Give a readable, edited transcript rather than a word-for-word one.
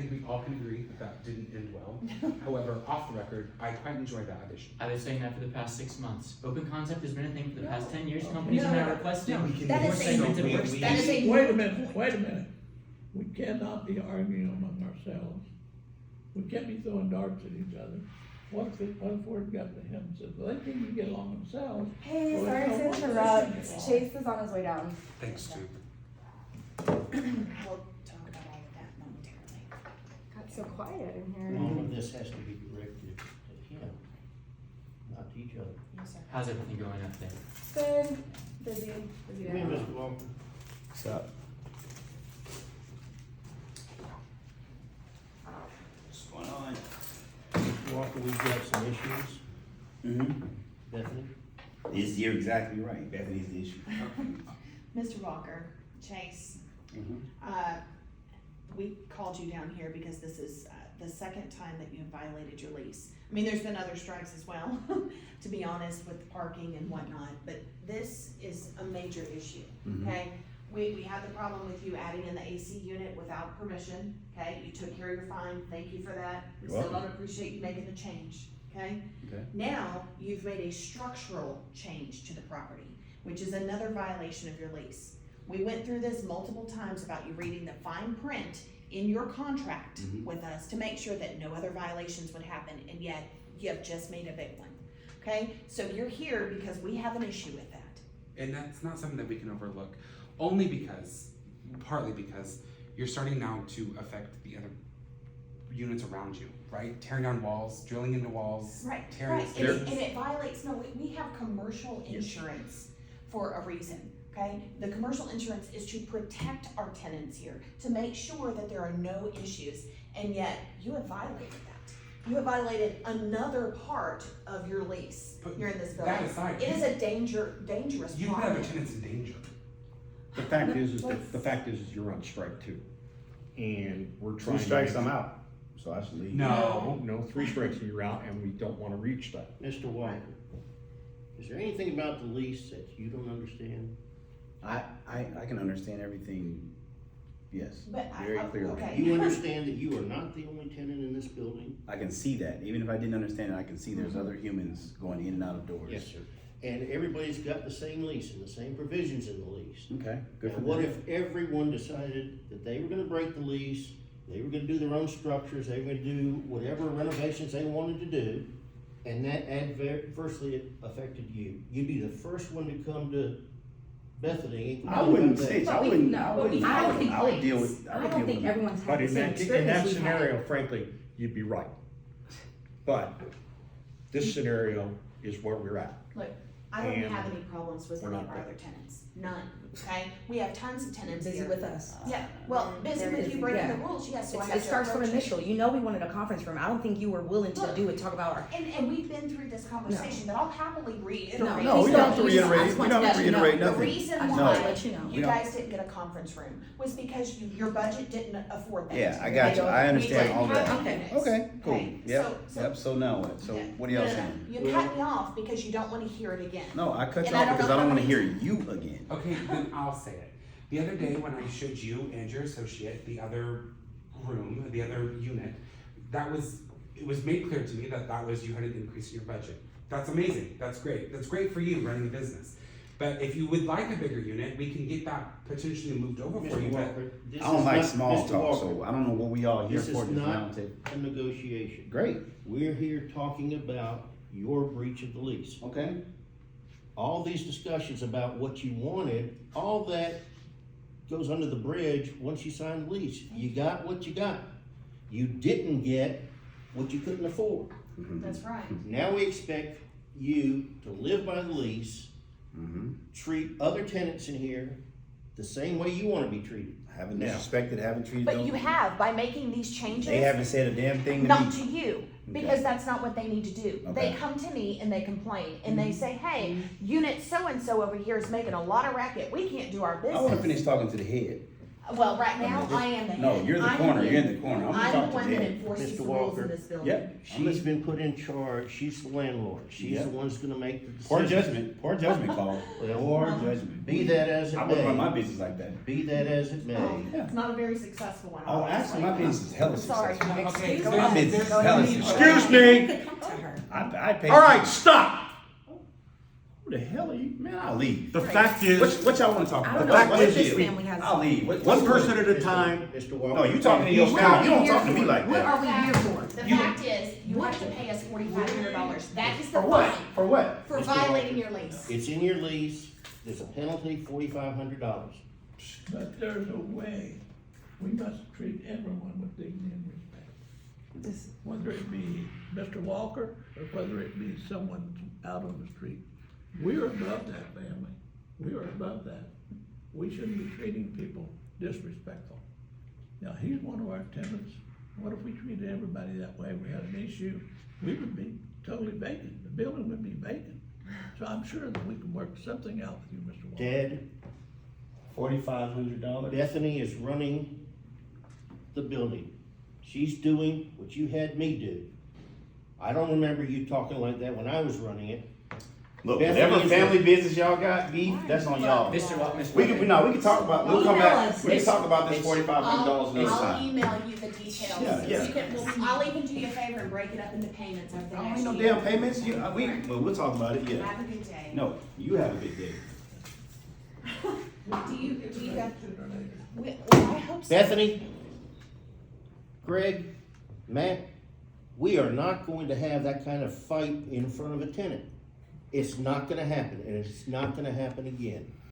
think we all can agree that didn't end well. However, off the record, I quite enjoyed that addition. I've been saying that for the past 6 months. Open concept has been a thing for the past 10 years. Companies are now requesting that more is a- segmented we- workspace. that is a- Wait a minute. We cannot be arguing among ourselves. We can't be throwing darts at each other. What if Word got to him and said, well, they think you can get along themselves. Hey, so sorry there's to no interrupt. position involved. Chase is on his way down. Thanks, Stu. We'll talk about all of that momentarily. Got so quiet in All here. of this has to be directed at him, not to each other. Yes, sir. How's everything going up there? Good. Busy Come in, day. Mr. Walker. What's up? What's going on? Mr. Walker, we've got some issues. Mm-hmm. Bethany? You're exactly right. Bethany's the issue. Mr. Walker, Chase, Mm-hmm. we called you down here because this is the second time that you have violated your lease. I mean, there's been other strikes as well, to be honest, with parking and whatnot, but this is a major issue, Mhm. okay? We had the problem with you adding in the AC unit without permission, okay? You took care of your fine, thank you for that. We You're still welcome. don't appreciate you making the change, okay? Okay. Now, you've made a structural change to the property, which is another violation of your lease. We went through this multiple times about you reading the fine print in your contract Mhm. with us to make sure that no other violations would happen, and yet you have just made a big one. Okay, so you're here because we have an issue with that. And that's not something that we can overlook, partly because you're starting now to affect the other units around you, right? Tearing down walls, drilling into walls, tearing Right, and stairs. it violates, no, we have commercial insurance for a reason, okay? The commercial insurance is to protect our tenants here, to make sure that there are no issues, and yet you have violated that. You have violated another part of your lease But here in this building. that aside, It is a dangerous you could have problem. a tenants in danger. The fact is you're on strike too. And we're trying. 2 strikes, I'm out. So I should leave. No, 3 strikes and you're out, and we don't wanna reach that. Mr. Walker, is there anything about the lease that you don't understand? I can understand everything, yes, But very clearly. okay. You understand that you are not the only tenant in this building? I can see that. Even if I didn't understand it, I can see there's other humans going in and out of doors. Yes, sir. And everybody's got the same lease and the same provisions in the lease. Okay, good for And what them. if everyone decided that they were gonna break the lease, they were gonna do their own structures, they were gonna do whatever renovations they wanted to do, and that adversely affected you? You'd be the first one to come to Bethany. and I wouldn't complain say, about I But we- wouldn't, no, I but wouldn't, I don't think I would deal planes. with, I I would don't deal think with them. everyone's But had the in same that experience we had. scenario, frankly, you'd be right. But this scenario is where we're at. Look, I don't And have any problems with we're any not of our there. other tenants, none, okay? We have tons of tenants Busy here. with us. Yeah, well, busy with you breaking the rules, yes, so I have It to starts from approach it. initial. You know we wanted a conference room. I don't think you were willing to Look. do it, talk about our. And we've been through this conversation, but I'll happily reiterate. No, we don't have to Please don't. reiterate, I we just want don't have to you to know. reiterate The nothing. reason I just No. want to why let you know. you We don't- guys didn't get a conference room was because your budget didn't afford that. Yeah, I got you. I understand all that. Okay. Okay, cool. Okay, Yep, so- yep, so now what? So Yeah. what are y'all No, no, no. saying? You cut me off because you don't wanna hear it again. No, I cut you And I off don't because know I don't how wanna many- hear you again. Okay, then I'll say it. The other day when I showed you and your associate the other room, the other unit, it was made clear to me that was you had an increase in your budget. That's amazing, that's great. That's great for you running a business. But if you would like a bigger unit, we can get that potentially moved over for you, Mr. but Walker, this I don't is like not- small Mr. talk, Walker, so I don't know what we all here This for is this not round table. a negotiation. Great, We're here talking about your breach of the lease. okay. All these discussions about what you wanted, all that goes under the bridge once you sign the lease. You got what you got. You didn't get what you couldn't afford. Mhm, That's right. Now we expect you to live by the lease, mhm. treat other tenants in here the same way you wanna be treated. Haven't Now. disrespected, haven't treated But them. you have, by making these changes. They haven't said a damn thing to Not me. to you, because that's not what they need to do. They Okay. come to me and they complain, and they say, hey, unit so-and-so over here is making a lot of racket, we can't do our I wanna business. finish talking to the head. Well, right now, I am the head. No, you're the I'm corner, the- you're in the corner. I'm I'm the gonna talk one to that Dad. enforces Mr. the rules Walker. in this building. Yep. She's been put in charge, she's the landlord, she's Yep. the one's gonna make the decision. Poor judgment call. Well, Poor judgment. Be that as it I wouldn't run my may, business like that. be that as it may. Oh, it's not a very successful one. Oh, actually, my business is hella Sorry. successful. Okay, Excuse so me. My business is there's- hella there's- successful. Excuse me. Come to her. I pay. All right, stop. Who the hell are you? Man, I'll leave. The fact is, What y'all wanna talk I about? don't know fact what is this we- family has. I'll leave. one person at a time. Mr. Walker. No, you talking to your family. You don't talk to me like What that. are we here for? The You- fact is, you have to pay us $4,500. That is the For what? fine For what? for Mr. violating Walker. your lease. It's in your lease, there's a penalty, $4,500. But there's a way, we must treat everyone with dignity and respect. This, Whether it be Mr. Walker or whether it be someone out on the street. We're above that, family. We are above that. We shouldn't be treating people disrespectful. Now, he's one of our tenants. What if we treated everybody that way? We had an issue, we would be totally vacant. The building would be vacant. So I'm sure that we can work something out with you, Mr. Walker. Dad, $4,500. Bethany is running the building. She's doing what you had me do. I don't remember you talking like that when I was running it. Look, Bethany whatever is family business y'all got, beef, that's on y'all. Mr. Walker, Mr. We can talk about, we'll come Email back, us. we can talk about this $4,500 another I'll time. email you the details. Yeah, yeah. You can, I'll even do you a favor and break it up into payments over the I next ain't no year. damn payments, we'll talk about it, yeah. Have a good day. No, you have a good day. Do you got, Sooner or later. well, I hope so. Bethany, Greg, Matt, we are not going to have that kind of fight in front of a tenant. It's not gonna happen, and it's not gonna happen again.